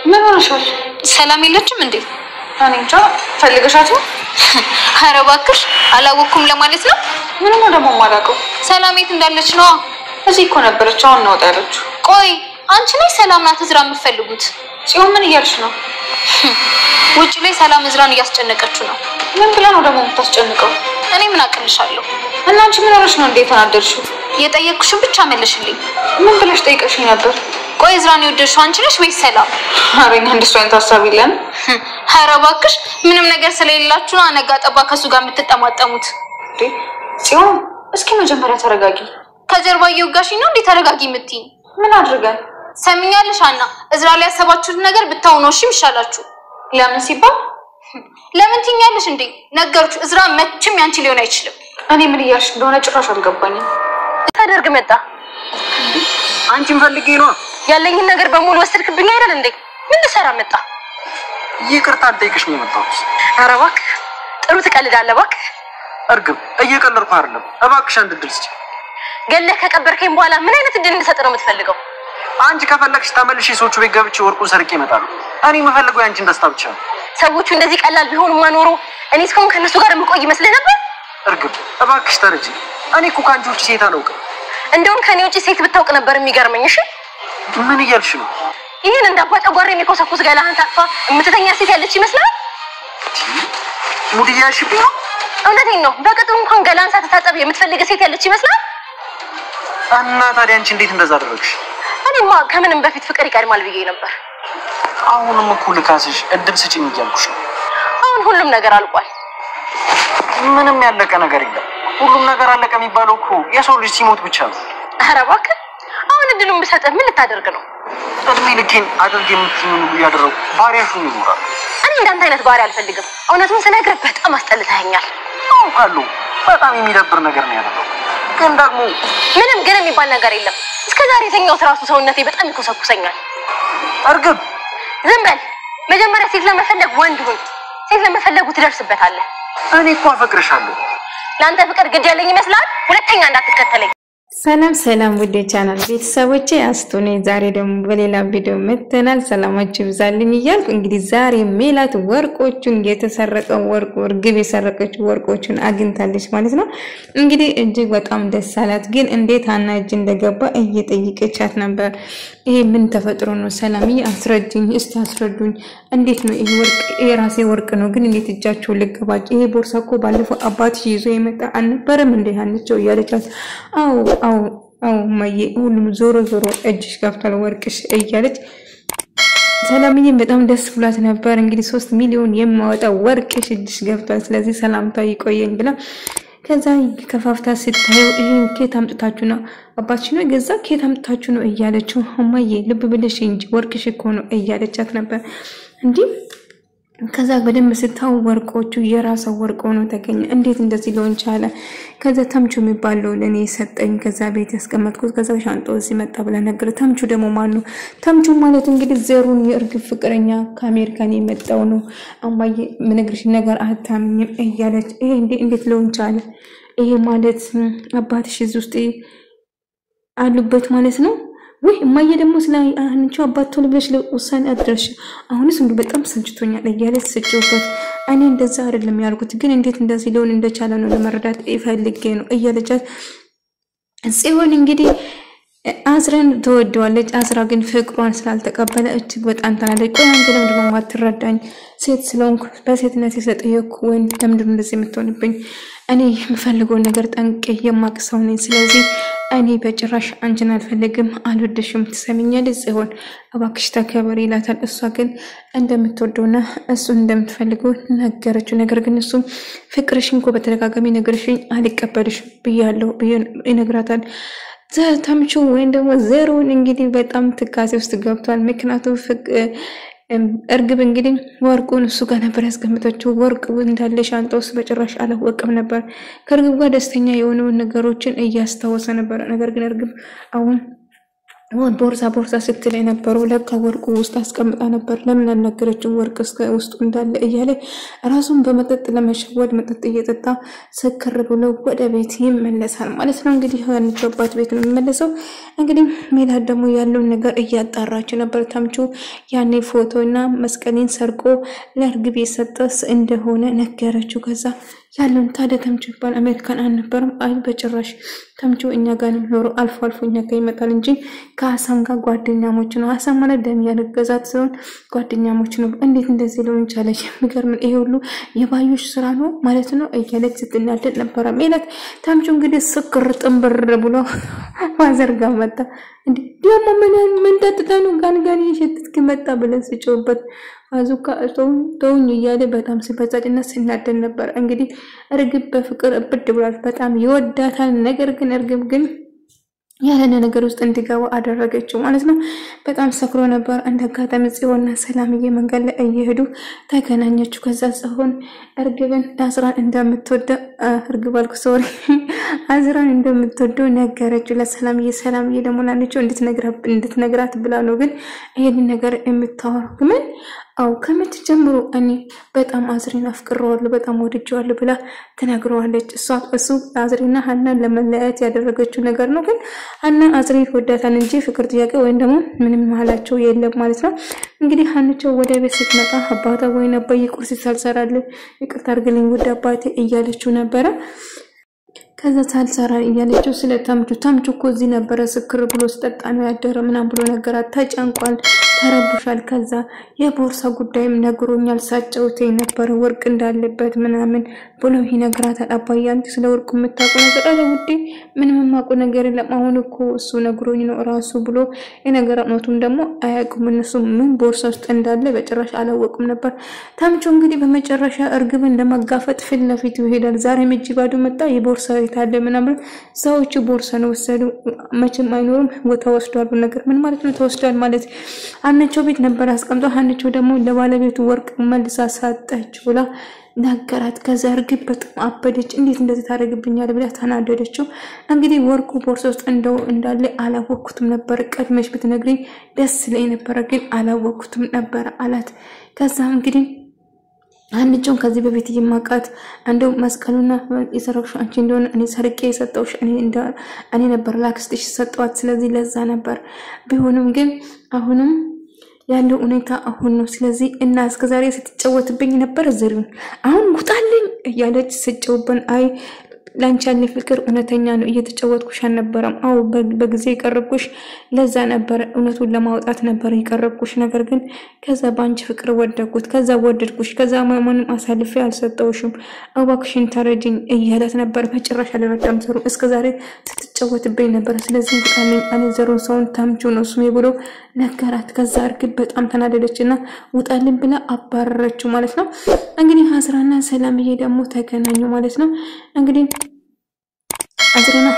ምን ሆነሻል? ሰላም የለችም እንዴ? እኔ እንጃ ፈልገሻት ነው? ኧረ እባክሽ አላወኩም ለማለት ነው። ምንም ደግሞ ማላውቀው ሰላም የት እንዳለች ነው? እዚህ እኮ ነበረች አሁን ነው ያለችው። ቆይ አንቺ ላይ ሰላም ናት እዝራ የምትፈልጉት? ጽዮን ምን እያልሽ ነው? ውጭ ላይ ሰላም እዝራን እያስጨነቀችው ነው። ምን ብላ ነው ደግሞ የምታስጨንቀው? እኔ ምን አቅልሻለሁ? እና አንቺ ምን ሆነሽ ነው እንዴ ተናደርሽው? የጠየቅኩሽን ብቻ መልሽልኝ። ምን ብለሽ ጠይቀሽኝ ነበር? ቆይ እዝራን የወደድሽው አንቺ ነሽ ወይስ ሰላም? አሬኛ እንደሱ አይነት ሐሳብ የለም። ኧረ እባክሽ ምንም ነገር ስለሌላችሁ አነጋ ጠባ ከሱ ጋር የምትጠማጠሙት። ጽዮን እስኪ መጀመሪያ ተረጋጊ። ከጀርባ እየወጋሽኝ ነው እንዴ ተረጋጊ የምትይኝ? ምን አድርገን? ሰሚኛለሽ አና እዝራ ላይ ያሰባችሁት ነገር ብታውኑ እሺ ይሻላችሁ። ለምን ሲባል ለምን ትኛለሽ እንዴ? ነገርኩሽ እዝራ መቼም ያንቺ ሊሆን አይችልም። እኔ ምን እያልሽ እንደሆነ ጭራሽ አልገባኝም። ታደርግ መጣ አንቺን ፈልጌ ነው ያለኝን ነገር በሙሉ ወሰድክብኝ አይደል እንዴ? ምን ልሰራ መጣ? ይቅርታ ልጠይቅሽ ነው የመጣሁት። ኧረ እባክህ ጥሩ ትቀልዳለህ እባክህ። እርግብ እየቀለድኩ አይደለም። እባክሽ አንድ እድል ስጪኝ። ገለህ ከቀበርከኝ በኋላ ምን አይነት እድል እንድሰጥ ነው የምትፈልገው? አንቺ ከፈለግሽ ተመልሼ ሰዎቹ ቤት ገብቼ ወርቁን ሰርቄ እመጣለሁ። እኔ የምፈልገው ያንቺን ደስታ ብቻ ነው። ሰዎቹ እንደዚህ ቀላል ቢሆኑማ ኖሮ እኔ እስካሁን ከነሱ ጋር የምቆይ ይመስልህ ነበር? እርግብ እባክሽ ተረጂ። እኔ እኮ ከአንቺ ውጭ ሴት አላውቅም። እንደውም ከኔ ውጭ ሴት ብታውቅ ነበር የሚገርመኝ። እሺ ምን እያልሽ ነው? ይሄን እንዳባጠ ጓሬ የሚኮሰኩስ ገላህን ታጥፋ የምትተኛ ሴት ያለች ይመስላል? ሙድ እያልሽብኝ ነው? እውነቴን ነው። በቅጡ እንኳን ገላህን ሳትታጠብ የምትፈልግ ሴት ያለች ይመስላል? እና ታዲያ አንቺ እንዴት እንደዛ አደረግሽ? እኔማ ከምንም በፊት ፍቅር ይቀድማል ብዬ ነበር። አሁንም እኮ ልካስሽ እድል ስጪኝ እያልኩሽ ነው። አሁን ሁሉም ነገር አልቋል። ምንም ያለቀ ነገር የለም። ሁሉም ነገር አለቀ የሚባለው እኮ የሰው ልጅ ሲሞት ብቻ ነው። ኧረ እባክህ አሁን እድሉን ብሰጥህ ምን ልታደርግ ነው? እድሜ ልኬን አድርግ የምትይውን ሁሉ እያደረጉ ባሪያሽ ሆኜ እኖራለሁ። እኔ እንዳንተ አይነት ባሪያ አልፈልግም። እውነቱን ስነግርህ በጣም አስጠልተኸኛል። አውቃለሁ በጣም የሚደብር ነገር ነው ያደረገው። ግን ደግሞ ምንም ግን የሚባል ነገር የለም። እስከዛሬ የተኛሁት ራሱ ሰውነቴ በጣም ይኮሰኩሰኛል። እርግብ ዝም በል። መጀመሪያ ሴት ለመፈለግ ወንድ ሁን። ሴት ለመፈለጉ ትደርስበታለህ። እኔ እኮ አፈቅርሻለሁ። ለአንተ ፍቅር ግድ ያለኝ ይመስላል? ሁለተኛ እንዳትከተለኝ። ሰላም ሰላም ውድ ቻናል ቤተሰቦቼ አስቶኔ ዛሬ ደግሞ በሌላ ቪዲዮ መተናል። ሰላማችሁ ይብዛልኝ እያልኩ እንግዲህ ዛሬ ሜላት ወርቆቹን የተሰረቀው ወርቁ እርግብ የሰረቀችው ወርቆቹን አግኝታለች ማለት ነው። እንግዲህ እጅግ በጣም ደስ አላት። ግን እንዴት ሀና እጅ እንደገባ እየጠየቀቻት ነበር። ይሄ ምን ተፈጥሮ ነው? ሰላምዬ አስረዱኝ፣ እስቲ አስረዱኝ። እንዴት ነው ይሄ ወርቅ? የራሴ ወርቅ ነው ግን እንዴት እጃቸው ልገባጭ? ይሄ ቦርሳ እኮ ባለፈው አባትሽ ይዞ የመጣ አልነበረም እንዴ ሀንቸው እያለቻት አው ማየ ሁሉም ዞሮ ዞሮ እጅሽ ገብቷል ወርቅሽ እያለች ሰላምዬ በጣም ደስ ብሏት ነበር። እንግዲህ 3 ሚሊዮን የማወጣ ወርቅሽ እጅሽ ገብቷል፣ ስለዚህ ሰላምታ ይቆየኝ ብላ ከዛ ከፋፍታ ስታየው ይሄን ከየት አምጥታችሁ ነው? አባትሽ ነው ገዛ ከየት አምጥታችሁ ነው እያለችው ማየ ልብ ብለሽ እንጂ ወርቅሽ እኮ ነው እያለቻት ነበር። እንዴ ከዛ በደንብ ስታው ወርቆቹ የራሷ ወርቅ ሆኖ ተገኘ። እንዴት እንደዚህ ሊሆን ቻለ? ከዛ ተምቹ የሚባለው ለኔ ሰጠኝ፣ ከዛ ቤት ያስቀመጥኩት፣ ከዛ ሻንጣው እዚህ መጣ ብላ ነገር። ተምቹ ደግሞ ማን ነው? ተምቹ ማለት እንግዲህ ዘሩን የእርግብ ፍቅረኛ ከአሜሪካን የመጣው ነው። አማዬ ምንግርሽ ነገር አታምኝም እያለች ይሄ እንዴት ሊሆን ቻለ? ይሄ ማለት አባትሽ እዚህ ውስጥ አሉበት ማለት ነው ወይ? እማዬ ደግሞ ስለ አንቺ አባት ቶሎ ብለሽ ለውሳኔ አድርሽ። አሁንስ እንዱ በጣም ሰንችቶኛል እያለች ስጮበት እኔ እንደዛ አይደለም ያልኩት፣ ግን እንዴት እንደዚህ ሊሆን እንደቻለ ነው ለመረዳት ይፈልጌ ነው እያለቻት ጽዮን እንግዲህ አስራን ተወደዋለች። አስራ ግን ፍቅሯን ስላልተቀበለ እጅግ በጣም ተናደደች። ቆይ አንተ ለምንድን ነው ማትረዳኝ? ሴት ስለሆንኩ በሴትነት የሰጠየኩ ወንድ ለምንድን ነው እንደዚህ የምትሆንብኝ? እኔ የምፈልገው ነገር ጠንቄ የማቅሰው ነኝ። ስለዚህ እኔ በጭራሽ አንቺን አልፈልግም፣ አልወደሽም። ትሰሚኛለሽ ጽዮን እባክሽ ተከበሪ ይላታል። እሷ ግን እንደምትወደውና እሱን እንደምትፈልገው ነገረችው። ነገር ግን እሱ ፍቅርሽን እኮ በተደጋጋሚ ነገርሽኝ አልቀበልሽም ብያለሁ ይነግራታል። ተምቹ ወይም ደግሞ ዘሩን እንግዲህ በጣም ትካዜ ውስጥ ገብቷል። ምክንያቱም እርግብ እንግዲህ ወርቁን እሱ ጋር ነበር ያስቀምጠችው። ወርቁ እንዳለ ሻንጣው ውስጥ በጭራሽ አላወቀም ነበር። ከእርግብ ጋር ደስተኛ የሆኑ ነገሮችን እያስታወሰ ነበር። ነገር ግን እርግብ አሁን ቦርሳ ስትል የነበረው ለካ ወርቁ ውስጥ አስቀምጣ ነበር። ለምን አልነገረችም ወርቅ ውስጡ እንዳለ እያለ ራሱን በመጠጥ ለመሸወድ መጠጥ እየጠጣ ሰከር ብሎ ወደ ቤት ይመለሳል ማለት ነው። እንግዲህ አንጨባት ቤት ነው የሚመለሰው። እንግዲህ ሜላት ደግሞ ያለውን ነገር እያጣራች ነበር። ተምቹ ያኔ ፎቶና መስቀሌን ሰርቆ ለእርግብ የሰጠስ እንደሆነ ነገረችው። ከዛ ያለውን ታዲያ ተምቹ ይባል አሜሪካን አልነበረም? አይ በጭራሽ ተምቹ እኛ ጋር ነው ኖሮ አልፎ እኛ ጋር ይመጣል እንጂ ከሀሳም ጋር ጓደኛሞች ነው። ሀሳም ማለት ደም ያለገዛት ሲሆን ጓደኛሞች ነው። እንዴት እንደዚህ ሊሆን ቻለ? የሚገርም ይሄ ሁሉ የባዩሽ ስራ ነው ማለት ነው እያለች ስትናደድ ነበረ ሜላት። ተምቹ እንግዲህ ስክር ጥንብር ብሎ ማዘርጋ መጣ። እንዴ ደግሞ ምን ጠጥታ ነው ጋንጋን እየሸተትክ መጣ ብለን ስጮህበት አዙካ ተውኝ እያለ በጣም ሲበዛጭና ሲናደድ ነበር። እንግዲህ እርግብ በፍቅር እብድ ብሏል። በጣም ይወዳታል። ነገር ግን እርግብ ግን ያለነ ነገር ውስጥ እንዲገባ አደረገችው ማለት ነው። በጣም ሰክሮ ነበር። እንደጋጣሚ ጽዮንና ሰላምዬ መንገድ ላይ እየሄዱ ተገናኘችው። ከዛ ጽዮን እርግብን አዝራን እንደምትወደው አዝራን እንደምትወደው ነገረችው ለሰላምዬ። ሰላምዬ ደግሞ ላንቺው እንድትነግራት ብላ ነው ግን ይሄን ነገር የምታወራው ግን አው ከመትጀምሩ እኔ በጣም አዝሪን አፍቅረዋለሁ በጣም ወድጄዋለሁ ብላ ተናግረዋለች። እሱ አዝሪና ሀናን ለመለያየት ያደረገችው ነገር ነው። ግን ሀና አዝሪን ወዳታን እንጂ ፍቅር ጥያቄ ወይም ደግሞ ምንም መሐላቸው የለም ማለት ነው። እንግዲህ ሀንቸው ወደ ቤት ስትመጣ አባቷ ወይ ነበር ቁርስ ሳልሰራልኝ ይቅርታ አድርግልኝ ወደ አባቴ እያለችው ነበረ። ከዛ ሳልሰራ እያለችው ስለ ተምቹ እኮ እዚህ ነበረ ስክር ብሎ ስጠጣ ነው ያደረ ምናም ብሎ ነገራት። ተጨንቋል ተረብሻል። ከዛ የቦርሳ ጉዳይም ነግሮኛል ሳጨውቴ ነበር ወርቅ እንዳለበት ምናምን ብሎ ይነግራታል። አባዬ አንቺ ስለ ወርቁ የምታውቀው ነገር አለ ውዴ? ምንም የማውቀው ነገር የለም። አሁን እኮ እሱ ነግሮኝ ነው ራሱ ብሎ የነገራት ነው። ደግሞ አያውቁም እነሱ ምን ቦርሳ ውስጥ እንዳለ በጭራሽ አላወቁም ነበር። ተምቹ እንግዲህ በመጨረሻ እርግብን ለማጋፈጥ ፊት ለፊት ይሄዳል። ዛሬ ምጅባዱ መጣ የቦርሳ ታለ ምናምን ሰዎቹ ቦርሳ ነው ወሰዱ። መቼም አይኖርም ተወስዷል ነገር ምን ማለት ነው ተወስዷል ማለት ሀንቸው ቤት ነበር አስቀምጦ ሀንቸው ደግሞ ለባለቤቱ ወርቅ መልሳ ሰጠችው ብላ ነገራት። ከዛ እርግብ በጣም አበደች። እንዴት እንደዚህ ታደርግብኛለህ ብላ ተናደደችው። እንግዲህ ወርቁ ቦርሳ ውስጥ እንዳለ አላወቅኩትም ነበር። ቀድመሽ ብትነግሪኝ ደስ ይለኝ ነበር ግን አላወቅኩትም ነበር አላት። ከዛ እንግዲህ አንቺው ከዚህ በፊት ይማቃት እንደው መስቀሉና የሰረክሽ አንቺ እንደሆነ እኔ ሰርቄ የሰጠውሽ እኔ ነበር ላክስትሽ ሰጠዋት። ስለዚህ ለዛ ነበር ቢሆንም ግን አሁንም ያለው ሁኔታ አሁን ነው። ስለዚህ እና እስከዛሬ ስትጫወትብኝ ነበር ዘሩን አሁን ሙጣልኝ እያለች ስጨውበን አይ ላንቺ ያለ ፍቅር እውነተኛ ነው እየተጫወትኩሽ አልነበረም። አው በጊዜ ይቀርብኩሽ ለዛ ነበር እውነቱን ለማውጣት ነበር ይቀርብኩሽ። ነገር ግን ከዛ ባንቺ ፍቅር ወደድኩት ከዛ ወደድኩሽ ከዛ ማንንም አሳልፌ አልሰጠውሽም እባክሽን ተረጅኝ እያላት ነበር። በጭራሽ አልረዳም ዘሩ እስከዛሬ ስትጫወትብኝ ነበር። ስለዚህ እኔ ዘሩን ሰውን ተምቹ ነው ስሜ ብሎ ነገራት። ከዛ እርግብ በጣም ተናደደችና ውጣልን ብላ አባረረችው ማለት ነው። እንግዲህ አዝራና ሰላምዬ ደግሞ ተገናኙ ማለት ነው። እንግዲህ አዝራና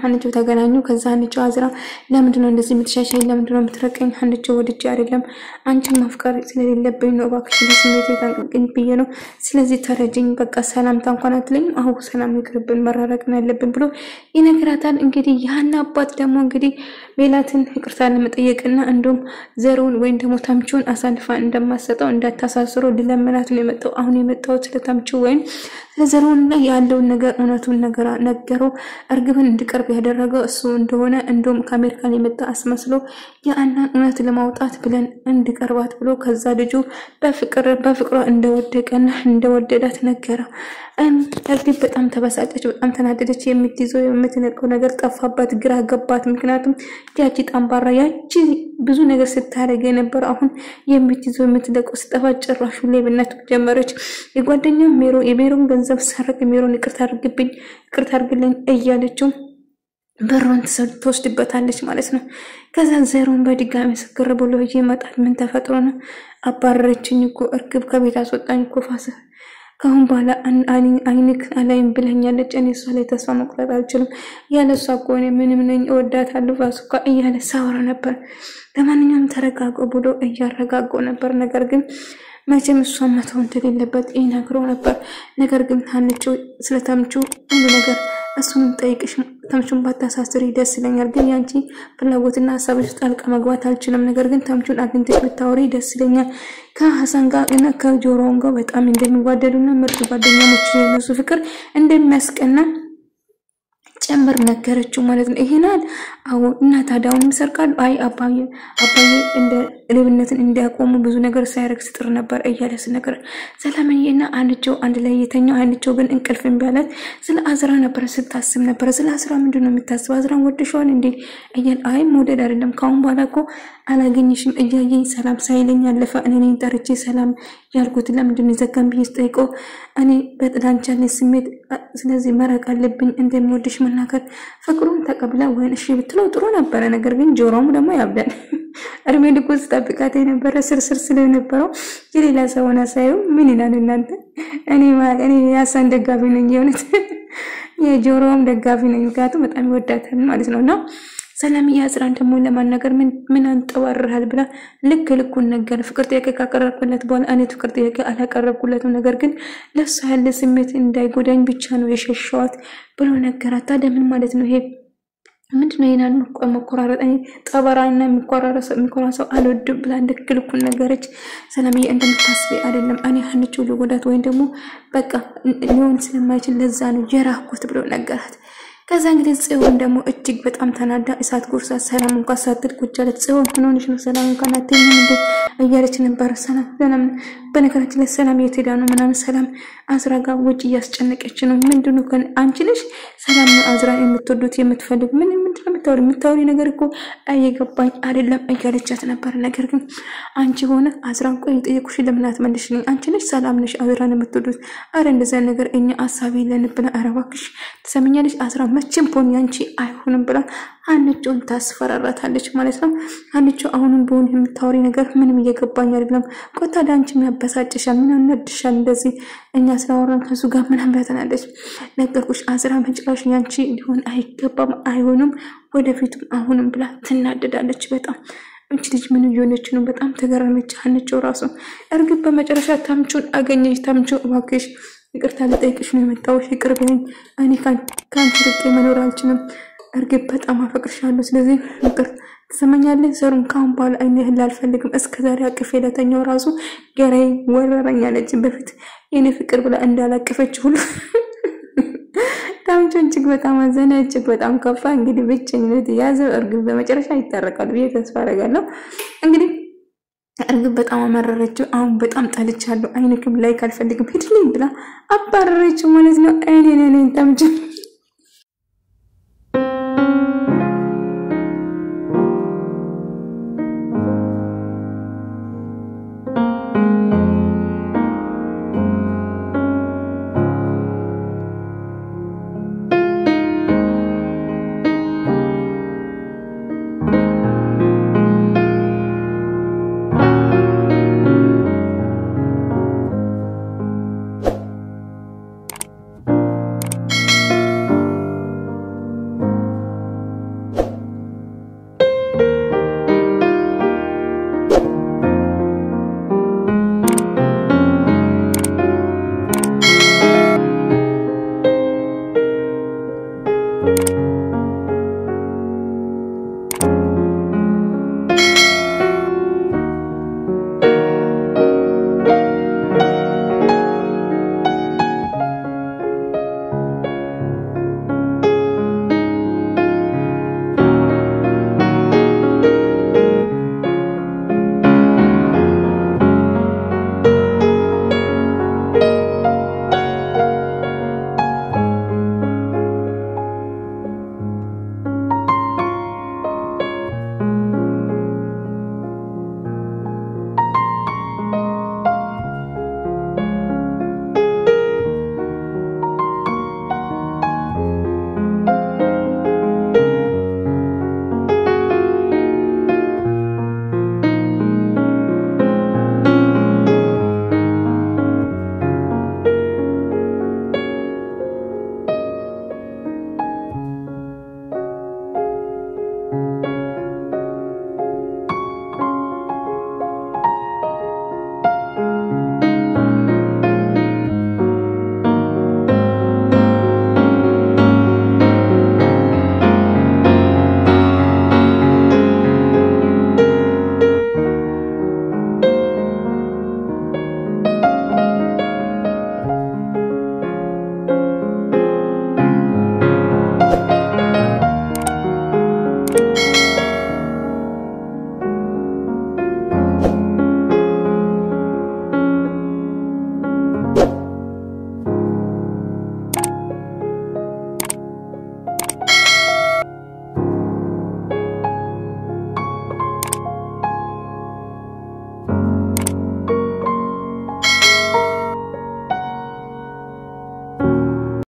ሀንቸው ተገናኙ። ከዛ ሀንቸው አዝራ ለምንድነው እንደዚህ የምትሻሻይ? ለምንድነው የምትረቀኝ? ሀንቸው ወድጄ አይደለም አንቺን ማፍቀር ስለሌለብኝ ነው እባክሽ ለስሜቴ ታንቀኝ ብዬ ነው። ስለዚህ ተረጅኝ በቃ ሰላምታ እንኳን አትለኝ። አው ሰላም ይቅርብን መራረቅ ነው ያለብን ብሎ ይነግራታል። እንግዲህ ያና አባት ደግሞ እንግዲህ ሜላትን ይቅርታ ለመጠየቅና እንደውም ዘሩን ወይን ደግሞ ተምቹን አሳልፋ እንደማሰጠው እንዳታሳስሮ ለለምናት ነው የመጣው። አሁን የመጣው ስለ ተምቹ ወይን ለዘሩና ያለውን ነገር እውነቱን ነገረው። እርግብን እንድቀርብ ያደረገው እሱ እንደሆነ እንደውም ከአሜሪካን የመጣ አስመስሎ ያናን እውነት ለማውጣት ብለን እንድቀርባት ብሎ ከዛ ልጁ በፍቅሯ እንደወደቀና እንደወደዳት ነገረው። እርግብ በጣም ተበሳጨች፣ በጣም ተናደደች። የምትይዘው የምትነቀው ነገር ጠፋባት፣ ግራ ገባት። ምክንያቱም ያቺ ጣምባራ ያቺ ብዙ ነገር ስታደርግ የነበር አሁን የምትይዘው የምትለቀው ስጠፋ ጭራሹ ሌብነት ጀመረች። የጓደኛ የሜሮን ገንዘብ ሰረቅ ሜሮን ይቅርታ አድርግልኝ እያለችው በሩን ትወስድበታለች ማለት ነው። ከዛ ዘሩን በድጋሚ ስክር ብሎ ይመጣል። ምን ተፈጥሮ ነው? አባረረችኝ እኮ እርግብ ከቤት አስወጣኝ እኮ ፋሰ ካሁን በኋላ አይንክ አላይም ብለኛለች። እኔ እሷ ላይ ተስፋ መቁረጥ አልችልም። ያለሷ እኮ እኔ ምንም ነኝ እወዳታለሁ ፋሱካ እያለ ሳወራ ነበር። ለማንኛውም ተረጋጉ ብሎ እያረጋጋው ነበር። ነገር ግን መቼም እሷ መተው እንደሌለበት ይነግረው ነበር። ነገር ግን ታንቹ ስለታምቹ ሁሉ ነገር እሱንም ጠይቅሽ ተምቹን ባታሳስሪ ደስ ይለኛል፣ ግን ያንቺ ፍላጎትና ሐሳብሽ ጣልቃ መግባት አልችልም። ነገር ግን ተምቹን አግኝተሽ ብታወሪ ደስ ይለኛል። ከሐሰን ጋር እና ከጆሮን ጋር በጣም እንደሚዋደዱና ምርጥ ጓደኛሞች የነሱ ፍቅር እንደሚያስቀና ጨምር ነገረችው ማለት ነው። ይሄናል አው እና ታዳውን ይሰርቃሉ። አይ አባዬ እንደ ሌብነትን እንዲያቆሙ ብዙ ነገር ሳይረክስ ጥር ነበር እያለስ ነገር ሰላምዬና አንቺው አንድ ላይ የተኛው አንቺው ግን እንቅልፍ እንባላት ስለ አዝራ ነበር ስታስብ ነበር። ስለ አዝራ ምንድነው የምታስበው? አዝራን ወደሽዋል እንዴ እያል አይ ሞዴል አይደለም ካሁን በኋላ እኮ አላገኝሽም እያየኝ ሰላም ሳይለኝ አለፈ። እኔን ጠርቼ ሰላም ያልኩት ለምንድን ነው ዘጋም ቢስ ጠይቆ እኔ በጥላንቻኔ ስሜት ስለዚህ መረቅ አለብኝ እንደምወድሽ መናገር ፍቅሩን ተቀብላ ወይ እሺ ብትለው ጥሩ ነበር። ነገር ግን ጆሮም ደግሞ ያብዳል። እርሜ ልኩስ ተጠብቃት የነበረ ስርስር ስለነበረው የሌላ ሰው ሆነ ሳይው ምን ይላል እናንተ? እኔ ያሳን ደጋፊ ነኝ የሆነት የጆሮም ደጋፊ ነኝ ምክንያቱም በጣም ይወዳታል ማለት ነውና ሰላም ያዝራን ደግሞ ለማናገር ምን አንጠዋርሃል ብላ ልኩን ነገር ፍቅር ጥያቄ ካቀረብኩለት በኋላ እኔ ፍቅር ጥያቄ አላቀረብኩለትም፣ ነገር ግን ለሷ ያለ ስሜት እንዳይጎዳኝ ብቻ ነው የሸሸዋት ብሎ ነገራት። ታዲያ ምን ማለት ነው ይሄ? ምንድነው ይናል መቆራረጥ ጠበራና የሚቆራረሰው አልወድም ብላ ልኩን ነገረች። ሰላምዬ እንደምታስቢ አይደለም እኔ ሀንቹ ልጎዳት ወይ ደግሞ በቃ ሊሆን ስለማይችል ለዛ ነው የራኩት ብሎ ነገራት። ከዛ እንግዲህ ጽዮን ደግሞ እጅግ በጣም ተናዳ እሳት ጎርሳ ሰላም እንኳን ሳትል ቁጭ አለች። ጽዮን ሆኖልሽ ነው ሰላም እንኳን አትይም እንዴ እያለች ነበር። ሰላም በነገራችን ላይ ሰላም የት ሄዳ ነው ምናምን ሰላም አዝራ ጋር ውጭ እያስጨነቀች ነው። ምንድነው ከን አንቺ ነሽ ሰላም አዝራ የምትወዱት የምትፈልጉ ምንድነው የምታወሪ ነገር እኮ አይገባኝ አይደለም እያለቻት ነበር። ነገር ግን አንቺ ሆነ አዝራን ቆይ ጠየቁሽ ለምን አትመልሽልኝ? አንቺ ነሽ ሰላም ነሽ አዝራን የምትወዱት? አረ እንደዛ ነገር እኛ አሳቢ ለንብና አረባክሽ ትሰምኛለሽ አዝራ መቼም ፖን ያንቺ አይሆንም ብላ አንቺውን ታስፈራራታለች ማለት ነው። አንቺ አሁንም ቢሆን የምታወሪ ነገር ምንም እየገባኝ አይደለም። ቆጣ ዳንቺ የሚያበሳጭሻል ምን አነድሻል እንደዚህ እኛ ስላወራን ከሱ ጋር ምን አምባታለች? ነገርኩሽ አዝራ መጭራሽ ያንቺ ሊሆን አይገባም አይሆንም ወደፊትም አሁንም ብላ ትናደዳለች በጣም። እንቺ ልጅ ምን እየሆነች ነው? በጣም ተገረመች አንቺ ራሱ። እርግጥ በመጨረሻ ታምቹን አገኘች። ታምቹ እባክሽ ይቅርታ ልጠይቅሽ ነው የመጣሁሽ፣ ይቅር በይኝ። እኔ ካንቺ ርቄ መኖር አልችልም። እርግጥ በጣም አፈቅርሻለሁ። ስለዚህ ይቅር ትሰማኛለህ? ዘሩን ካሁን በኋላ አይነህል አልፈልግም። እስከዛሬ አቅፌ ለተኛው ራሱ ገራይ ወረረኝ አለች። በፊት የኔ ፍቅር ብላ እንዳላቀፈች ሁሉ ታምቹ እጅግ በጣም አዘነ፣ እጅግ በጣም ከፋ። እንግዲህ ብቸኝነት ያዘው። እርግጥ በመጨረሻ ይታረቃሉ ብዬ ተስፋ አደርጋለሁ። እንግዲህ እርግጥ በጣም አመረረችው። አሁን በጣም ጠልቻለሁ አይንክም ላይክ አልፈልግም ሄድልኝ ብላ አባረረችው ማለት ነው። እኔ ታምቹ